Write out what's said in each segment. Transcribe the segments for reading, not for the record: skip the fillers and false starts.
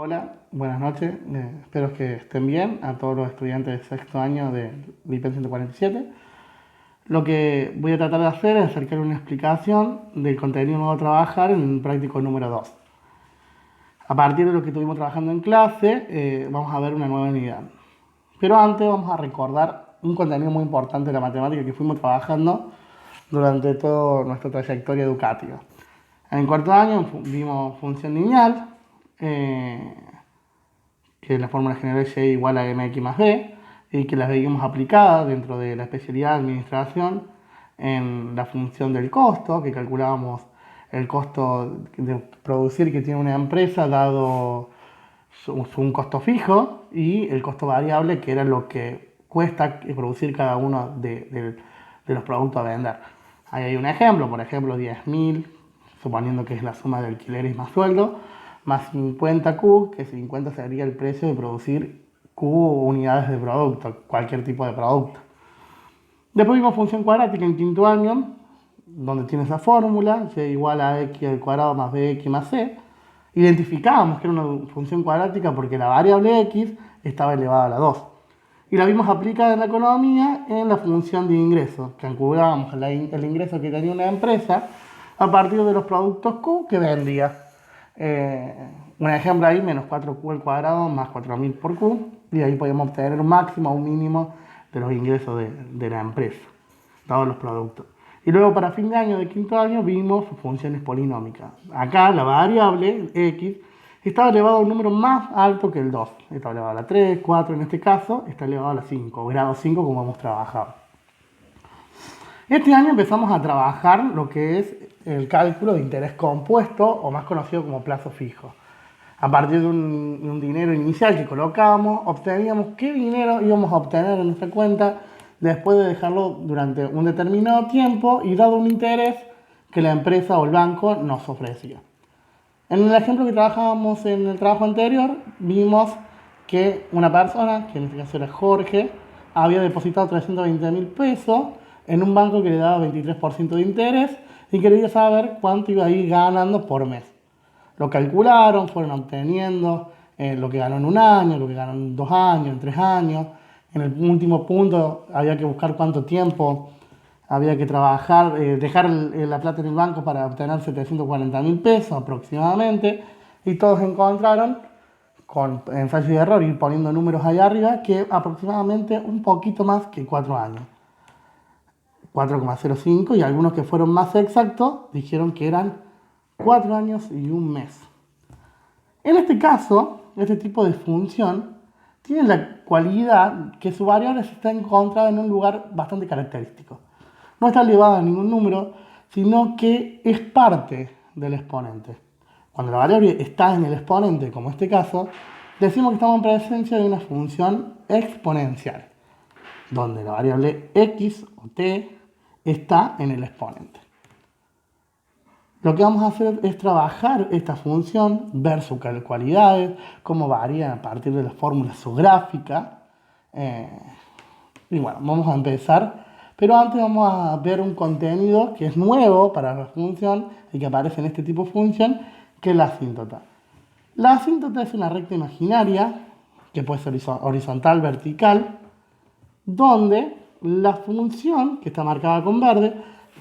Hola, buenas noches. Espero que estén bien a todos los estudiantes de sexto año de LIPEN 147. Lo que voy a tratar de hacer es acercar una explicación del contenido nuevo a trabajar en el práctico número 2. A partir de lo que estuvimos trabajando en clase, vamos a ver una nueva unidad. Pero antes vamos a recordar un contenido muy importante de la matemática que fuimos trabajando durante toda nuestra trayectoria educativa. En cuarto año vimos función lineal, que la fórmula general es y igual a mx más b, y que las veíamos aplicadas dentro de la especialidad de administración en la función del costo, que calculábamos el costo de producir que tiene una empresa dado un costo fijo y el costo variable, que era lo que cuesta producir cada uno de los productos a vender. Ahí hay un ejemplo, por ejemplo, 10.000, suponiendo que es la suma de alquileres más sueldo, más 50 Q, que 50 sería el precio de producir Q unidades de producto, cualquier tipo de producto. Después vimos función cuadrática en quinto año, donde tiene esa fórmula, y igual a x al cuadrado más bx más c. Identificábamos que era una función cuadrática porque la variable x estaba elevada a la 2. Y la vimos aplicada en la economía en la función de ingreso. Calculábamos el ingreso que tenía una empresa a partir de los productos Q que vendía. Un ejemplo ahí, menos 4Q al cuadrado más 4.000 por Q. Y ahí podíamos obtener un máximo o un mínimo de los ingresos de la empresa, dados los productos. Y luego para fin de año de quinto año vimos funciones polinómicas. Acá la variable x estaba elevado a un número más alto que el 2. Está elevado a la 3, 4 en este caso, está elevado a la 5, grado 5 como hemos trabajado. Este año empezamos a trabajar lo que es el cálculo de interés compuesto, o más conocido como plazo fijo. A partir de un dinero inicial que colocábamos, obteníamos qué dinero íbamos a obtener en nuestra cuenta después de dejarlo durante un determinado tiempo y dado un interés que la empresa o el banco nos ofrecía. En el ejemplo que trabajábamos en el trabajo anterior, vimos que una persona, que en este caso era Jorge, había depositado 320.000 pesos en un banco que le daba 23% de interés y quería saber cuánto iba a ir ganando por mes. Lo calcularon, fueron obteniendo lo que ganó en un año, lo que ganó en 2 años, en 3 años. En el último punto había que buscar cuánto tiempo había que trabajar, dejar la plata en el banco para obtener 740.000 pesos aproximadamente. Y todos encontraron, con ensayo y error, ir poniendo números ahí arriba, que aproximadamente un poquito más que 4 años. 4,05, y algunos que fueron más exactos dijeron que eran 4 años y un mes. En este caso, este tipo de función tiene la cualidad que su variable se está encontrada en un lugar bastante característico. No está elevada a ningún número, sino que es parte del exponente. Cuando la variable está en el exponente, como en este caso, decimos que estamos en presencia de una función exponencial, donde la variable x o t está en el exponente. Lo que vamos a hacer es trabajar esta función, ver sus cualidades, cómo varía a partir de la fórmula su gráfica. Y bueno, vamos a empezar. Pero antes vamos a ver un contenido que es nuevo para la función y que aparece en este tipo de función, que es la asíntota. La asíntota es una recta imaginaria, que puede ser horizontal, vertical, donde la función, que está marcada con verde,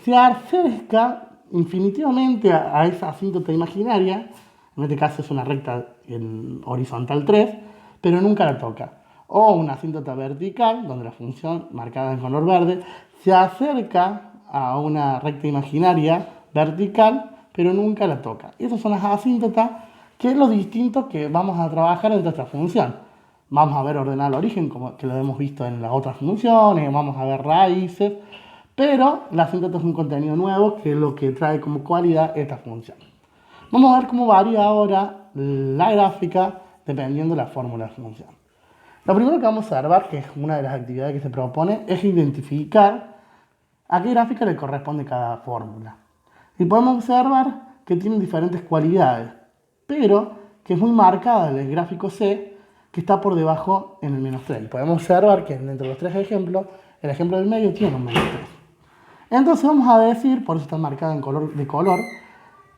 se acerca infinitivamente a esa asíntota imaginaria. En este caso es una recta en horizontal 3, pero nunca la toca. O una asíntota vertical, donde la función marcada en color verde se acerca a una recta imaginaria vertical, pero nunca la toca. Esas son las asíntotas, que es lo distinto que vamos a trabajar en nuestra función. Vamos a ver ordenar el origen, como que lo hemos visto en las otras funciones, vamos a ver raíces, pero la asíntota es un contenido nuevo, que es lo que trae como cualidad esta función. Vamos a ver cómo varía ahora la gráfica dependiendo de la fórmula de función. Lo primero que vamos a observar, que es una de las actividades que se propone, es identificar a qué gráfica le corresponde cada fórmula. Y podemos observar que tienen diferentes cualidades, pero que es muy marcada el gráfico C, que está por debajo en el menos 3. Y podemos observar que dentro de los 3 ejemplos, el ejemplo del medio tiene un menos 3. Entonces vamos a decir, por eso está marcada en color,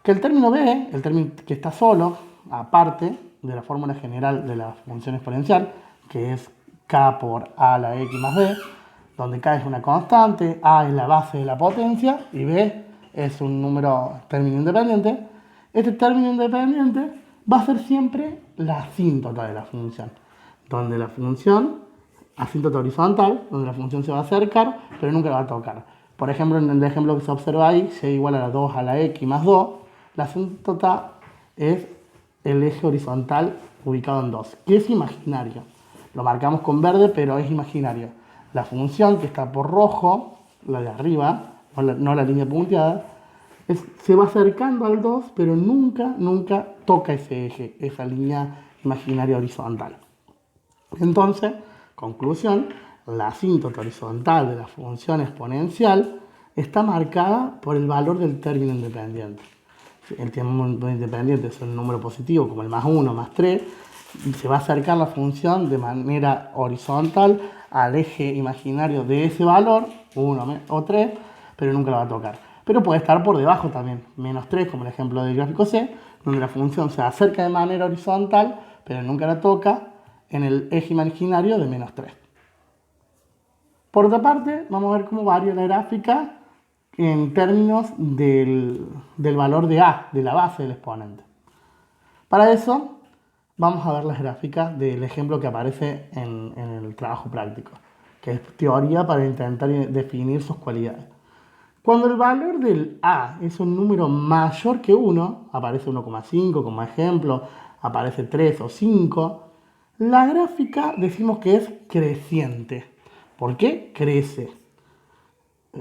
que el término B, el término que está solo, aparte, de la fórmula general de la función exponencial, que es k por a a la x más b, donde k es una constante, a es la base de la potencia y b es un número término independiente. Este término independiente va a ser siempre la asíntota de la función, donde la función, asíntota horizontal, donde la función se va a acercar, pero nunca la va a tocar. Por ejemplo, en el ejemplo que se observa ahí, y igual a la 2 a la x más 2, la asíntota es el eje horizontal ubicado en 2, que es imaginario. Lo marcamos con verde, pero es imaginario. La función que está por rojo, la de arriba, no la línea punteada, se va acercando al 2, pero nunca toca ese eje, esa línea imaginaria horizontal. Entonces, conclusión, la asíntota horizontal de la función exponencial está marcada por el valor del término independiente. El término independiente es un número positivo, como el más 1, más 3, se va a acercar la función de manera horizontal al eje imaginario de ese valor, 1 o 3, pero nunca la va a tocar. Pero puede estar por debajo también, menos 3, como el ejemplo del gráfico C, donde la función se acerca de manera horizontal, pero nunca la toca en el eje imaginario de menos 3. Por otra parte, vamos a ver cómo varía la gráfica en términos del valor de A, de la base del exponente. Para eso, vamos a ver las gráficas del ejemplo que aparece en el trabajo práctico, que es teoría para intentar definir sus cualidades. Cuando el valor del A es un número mayor que 1, aparece 1,5 como ejemplo, aparece 3 o 5, la gráfica decimos que es creciente. ¿Por qué? Crece.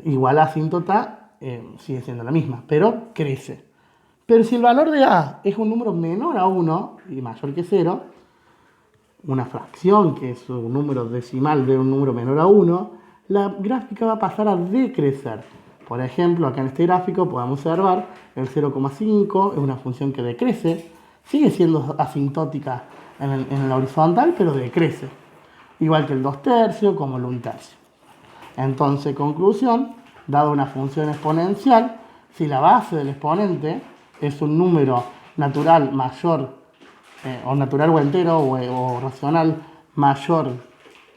Igual la asíntota sigue siendo la misma, pero crece. Pero si el valor de A es un número menor a 1 y mayor que 0, una fracción que es un número decimal de un número menor a 1, la gráfica va a pasar a decrecer. Por ejemplo, acá en este gráfico podemos observar el 0,5 es una función que decrece, sigue siendo asintótica en la horizontal, pero decrece. Igual que el 2/3 como el 1/3. Entonces, conclusión, dado una función exponencial, si la base del exponente es un número natural mayor, o natural o entero, o racional mayor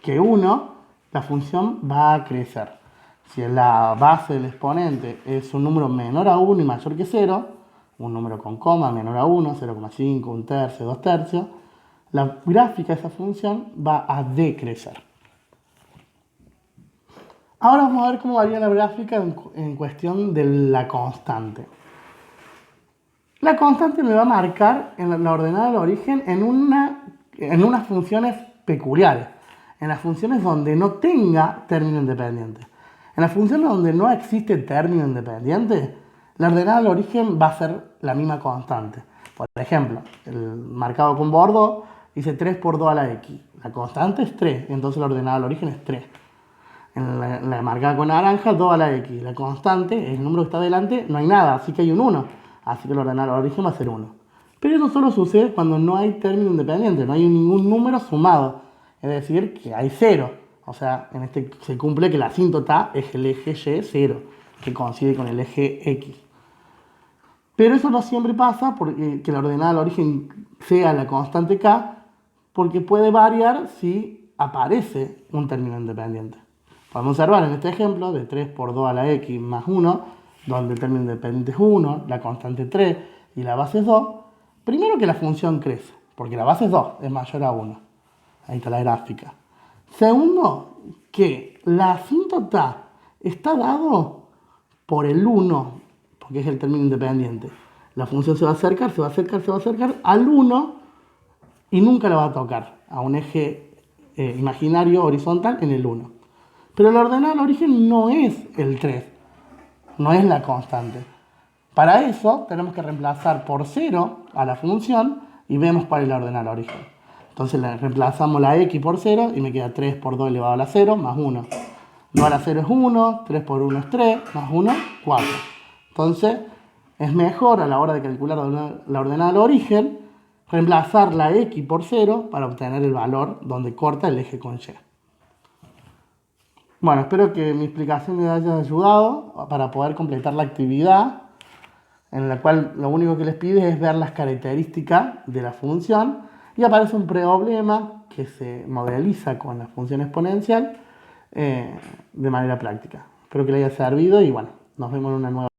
que 1, la función va a crecer. Si la base del exponente es un número menor a 1 y mayor que 0, un número con coma menor a 1, 0,5, 1/3, 2/3, la gráfica de esa función va a decrecer. Ahora vamos a ver cómo varía la gráfica en cuestión de la constante. La constante me va a marcar en la ordenada del origen en unas funciones peculiares, en las funciones donde no tenga término independiente. En las funciones donde no existe término independiente, la ordenada del origen va a ser la misma constante. Por ejemplo, el marcado con bordo dice 3 por 2 a la x. La constante es 3, entonces la ordenada del origen es 3. En la marcada con naranja, 2 a la x. La constante, el número que está delante, no hay nada, así que hay un 1. Así que el ordenado del origen va a ser 1. Pero eso solo sucede cuando no hay término independiente, no hay ningún número sumado. Es decir, que hay 0. O sea, en este se cumple que la asíntota es el eje Y 0, que coincide con el eje X. Pero eso no siempre pasa porque que la ordenada del origen sea la constante k, porque puede variar si aparece un término independiente. Podemos observar en este ejemplo de 3 por 2 a la x más 1, donde el término independiente es 1, la constante 3 y la base es 2. Primero que la función crece, porque la base es 2, es mayor a 1. Ahí está la gráfica. Segundo, que la asíntota está dado por el 1, porque es el término independiente. La función se va a acercar, se va a acercar, se va a acercar al 1 y nunca la va a tocar a un eje imaginario horizontal en el 1. Pero la ordenada del origen no es el 3, no es la constante. Para eso tenemos que reemplazar por 0 a la función y vemos cuál es la ordenada del origen. Entonces le reemplazamos la x por 0 y me queda 3 por 2 elevado a la 0 más 1. 2 a la 0 es 1, 3 por 1 es 3, más 1, 4. Entonces es mejor a la hora de calcular la ordenada del origen reemplazar la x por 0 para obtener el valor donde corta el eje con y. Bueno, espero que mi explicación les haya ayudado para poder completar la actividad, en la cual lo único que les pide es ver las características de la función y aparece un problema que se modeliza con la función exponencial de manera práctica. Espero que le haya servido y bueno, nos vemos en una nueva.